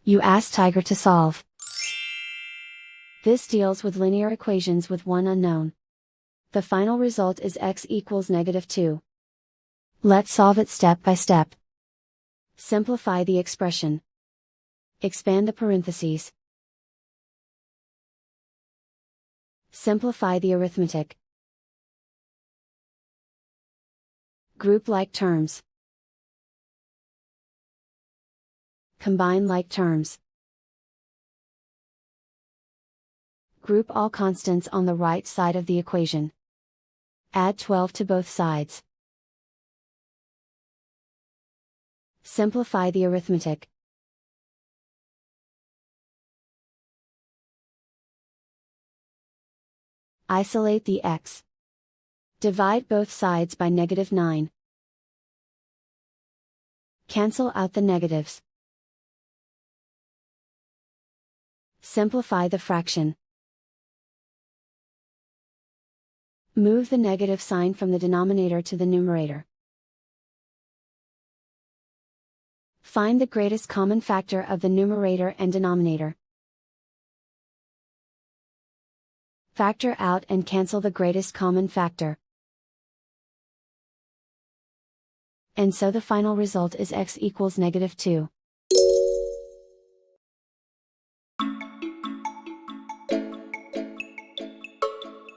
You ask Tiger to solve. This deals with linear equations with one unknown. The final result is x equals -2. Let's solve it step by step. Simplify the expression. Expand the parentheses. Simplify the arithmetic. Group like terms. Combine like terms. Group all constants on the right side of the equation. Add 12 to both sides. Simplify the arithmetic. Isolate the x. Divide both sides by -9. Cancel out the negatives. Simplify the fraction. Move the negative sign from the denominator to the numerator. Find the greatest common factor of the numerator and denominator. Factor out and cancel the greatest common factor. And so the final result is x equals -2.